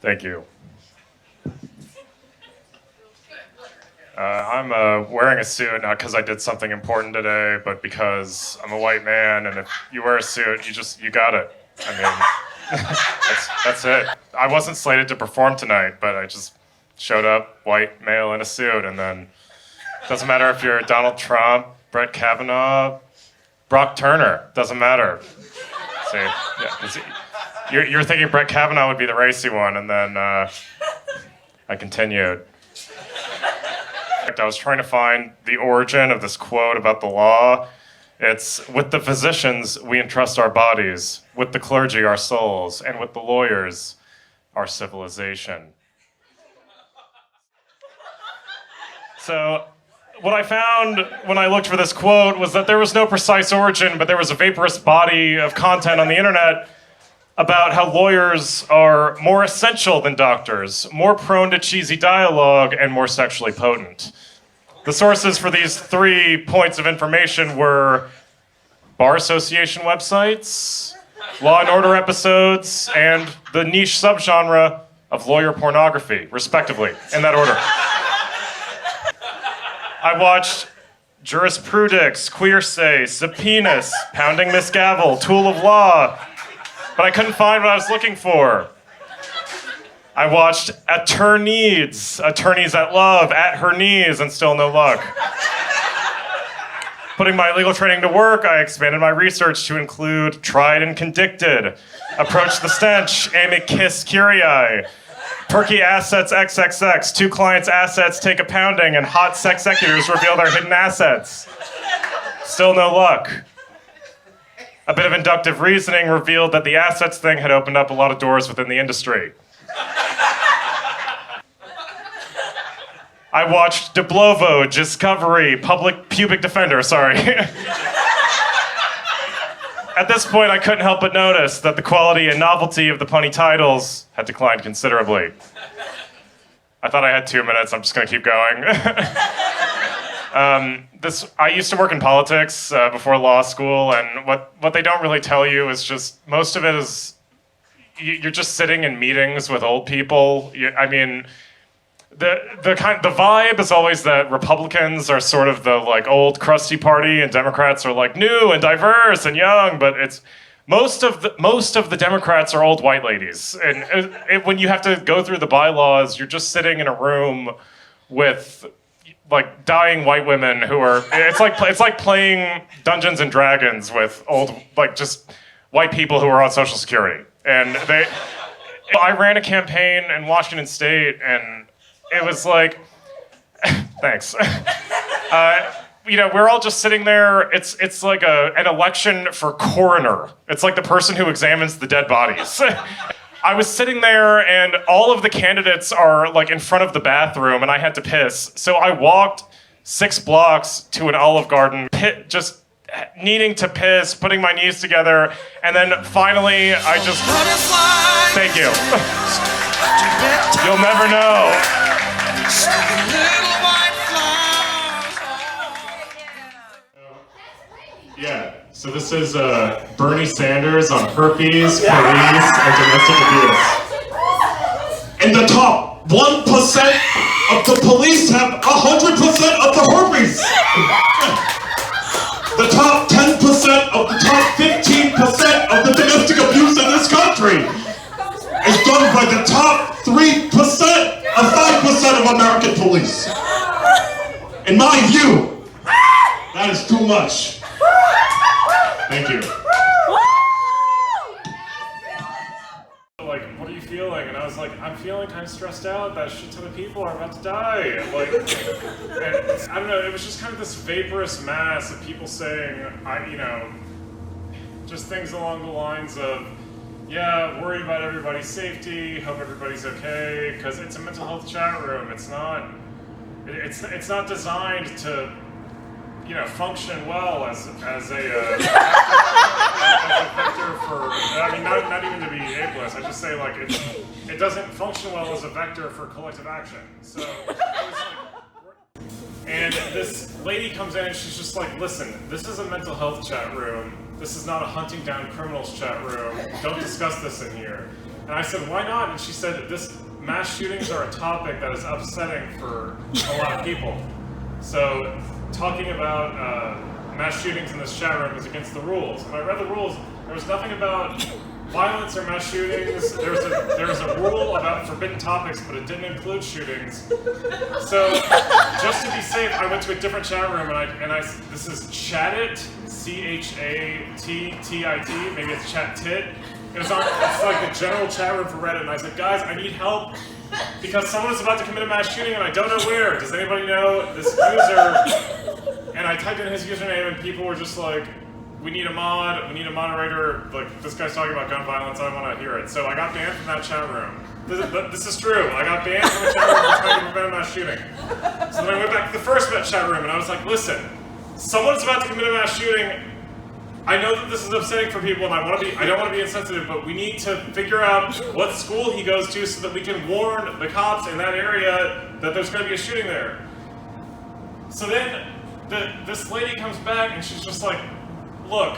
Thank you. I'm wearing a suit not because I did something important today, but because I'm a white man, and if you wear a suit, you got it. I mean, that's it. I wasn't slated to perform tonight, but I just showed up, white male in a suit, and then doesn't matter if you're Donald Trump, Brett Kavanaugh, Brock Turner, doesn't matter. See, yeah, you're thinking Brett Kavanaugh would be the racy one, and then I continued. I was trying to find the origin of this quote about the law. It's, with the physicians, we entrust our bodies, with the clergy, our souls, and with the lawyers, our civilization. So, what I found when I looked for this quote was that there was no precise origin, but there was a vaporous body of content on the internet about how lawyers are more essential than doctors, more prone to cheesy dialogue, and more sexually potent. The sources for these 3 points of information were bar association websites, Law and Order episodes, and the niche subgenre of lawyer pornography, respectively, in that order. I watched Jurisprudence, Queersay, Subpoenas, Pounding Miss Gavel, Tool of Law, but I couldn't find what I was looking for. I watched Attorneys at Love, At Her Knees, and still no luck. Putting my legal training to work, I expanded my research to include Tried and Convicted, Approach the Stench, Amicus Curiae, Perky Assets XXX, Two Clients' Assets Take a Pounding, and Hot Sexecutors Reveal Their Hidden Assets. Still no luck. A bit of inductive reasoning revealed that the assets thing had opened up a lot of doors within the industry. I watched Deblovo, Discovery, Public Pubic Defender, sorry. At this point, I couldn't help but notice that the quality and novelty of the punny titles had declined considerably. I thought I had 2 minutes, I'm just gonna keep going. I used to work in politics before law school, and what they don't really tell you is just, most of it is, you're just sitting in meetings with old people. The vibe is always that Republicans are sort of the like old crusty party, and Democrats are like new and diverse and young, but it's most of the Democrats are old white ladies, and when you have to go through the bylaws, you're just sitting in a room with like dying white women who are, it's like playing Dungeons and Dragons with old, like, just white people who are on Social Security. And I ran a campaign in Washington State, and it was like, thanks. We're all just sitting there. It's like an election for coroner. It's like the person who examines the dead bodies. I was sitting there, and all of the candidates are like in front of the bathroom, and I had to piss. So I walked 6 blocks to an Olive Garden, just needing to piss, putting my knees together, and then finally I just, thank you. You'll never know. Yeah, so this is Bernie Sanders on herpes, police, and domestic abuse. And the top 1% of the police have 100% of the herpes. The top 10% of the top 15% of the domestic abuse in this country is done by the top 3% of 5% of American police. In my view, that is too much. Thank you. Like, what are you feeling? And I was like, I'm feeling kind of stressed out. That shit ton of people are about to die. And I don't know, it was just kind of this vaporous mass of people saying, just things along the lines of, yeah, worried about everybody's safety, hope everybody's okay, because it's a mental health chat room. It's not designed to, function well as a vector for, not even to be ableist, I just say like it doesn't function well as a vector for collective action. So I was like, and this lady comes in and she's just like, listen, this is a mental health chat room. This is not a hunting down criminals chat room. Don't discuss this in here. And I said, why not? And she said, mass shootings are a topic that is upsetting for a lot of people. So talking about mass shootings in this chat room is against the rules. And I read the rules. There was nothing about violence or mass shootings. There's a rule about forbidden topics, but it didn't include shootings. So just to be safe, I went to a different chat room, and this is Chattit, ChatTit. Maybe it's Chattit. It's like the general chat room for Reddit, and I said, guys, I need help because someone is about to commit a mass shooting, and I don't know where. Does anybody know this user? And I typed in his username, and people were just like, we need a mod, we need a moderator, like, this guy's talking about gun violence, I want to hear it. So I got banned from that chat room. This is true, I got banned from the chat room for trying to prevent a mass shooting. So then I went back to the first chat room, and I was like, listen, someone's about to commit a mass shooting. I know that this is upsetting for people, and I don't want to be insensitive, but we need to figure out what school he goes to so that we can warn the cops in that area that there's going to be a shooting there. So then this lady comes back, and she's just like, look,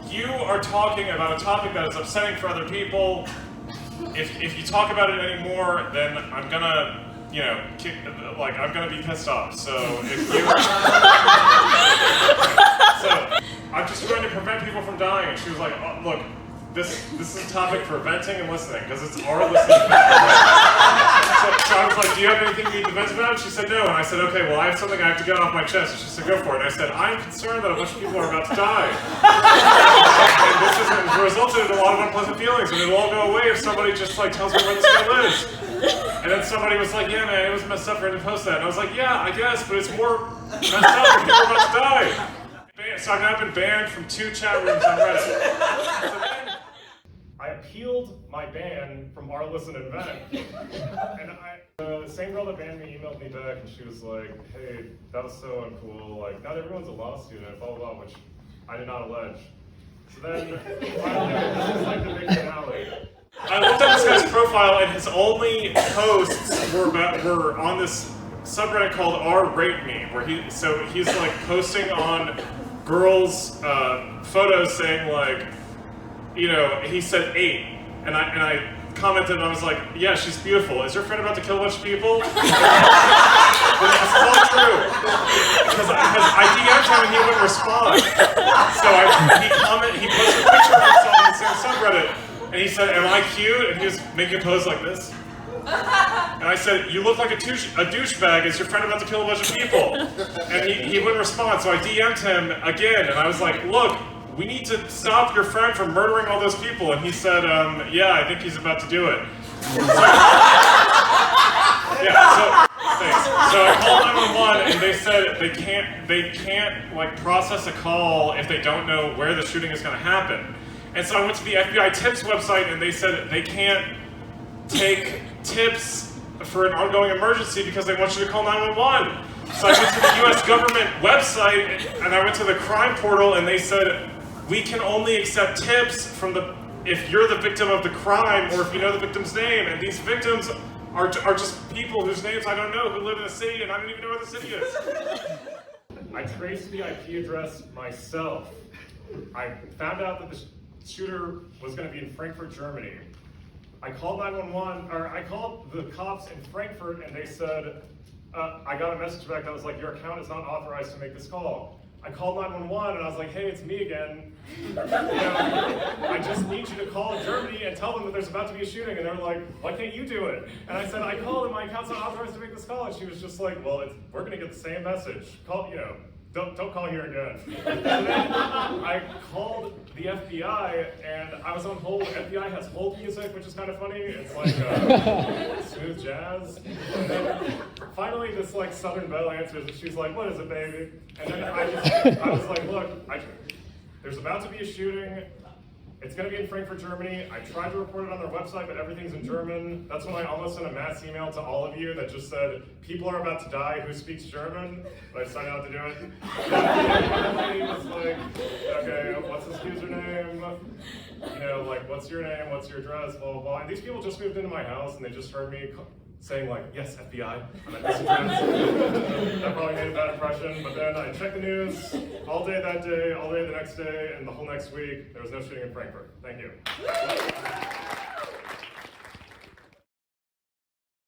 you are talking about a topic that is upsetting for other people. If you talk about it anymore, then I'm gonna, I'm gonna be pissed off. So I'm just trying to prevent people from dying. And she was like, oh, look, this is a topic for venting and listening, because it's our listening. So I was like, do you have anything you need to vent about? And she said no. And I said, okay, well, I have something I have to get off my chest. And she said, go for it. And I said, I'm concerned that a bunch of people are about to die. And this has resulted in a lot of unpleasant feelings, and it'll all go away if somebody just tells me where this guy lives. And then somebody was like, yeah, man, it was messed up for him to post that. And I was like, yeah, I guess, but it's more messed up when people are about to die. So I've now been banned from 2 chat rooms on Reddit. So then I appealed my ban from our listen and vent. And the same girl that banned me emailed me back, and she was like, hey, that was so uncool. Like, not everyone's a law student, blah, blah, blah, which I did not allege. So then, finally, this is like the big finale. I looked at this guy's profile, and his only posts were on this subreddit called r-rate-me, where he's like posting on girls' photos saying he said 8, and I commented, and I was like, yeah, she's beautiful. Is your friend about to kill a bunch of people? This is all true. Because I DM'd him and he wouldn't respond. So he posted a picture of himself on the same subreddit, and he said, am I cute? And he was making a pose like this. And I said, you look like a douchebag. Is your friend about to kill a bunch of people? And he wouldn't respond, so I DM'd him again, and I was like, look, we need to stop your friend from murdering all those people. And he said, yeah, I think he's about to do it. Thanks. So I called 911, and they said they can't process a call if they don't know where the shooting is going to happen. And so I went to the FBI tips website, and they said they can't take tips for an ongoing emergency because they want you to call 911. So I went to the US government website, and I went to the crime portal, and they said, we can only accept tips from if you're the victim of the crime or if you know the victim's name. And these victims are just people whose names I don't know who live in a city, and I don't even know where the city is. I traced the IP address myself. I found out that the shooter was going to be in Frankfurt, Germany. I called 911, or I called the cops in Frankfurt, and they said, I got a message back that was like, your account is not authorized to make this call. I called 911, and I was like, hey, it's me again. I just need you to call Germany and tell them that there's about to be a shooting. And they're like, why can't you do it? And I said, I called, and my account's not authorized to make this call. And she was just like, well, we're going to get the same message. Call, don't call here again. And then I called the FBI, and I was on hold. FBI has hold music, which is kind of funny. It's like smooth jazz. And then finally this Southern Belle answers, and she's like, what is it, baby? And then I was like, look, there's about to be a shooting. It's going to be in Frankfurt, Germany. I tried to report it on their website, but everything's in German. That's when I almost sent a mass email to all of you that just said, people are about to die who speaks German. But I decided not to do it. And the lady was like, okay, what's his username? What's your name? What's your address? Blah, blah, blah. And these people just moved into my house, and they just heard me saying yes, FBI, I'm at this address. That probably made a bad impression, but then I checked the news all day that day, all day the next day, and the whole next week, there was no shooting in Frankfurt. Thank you.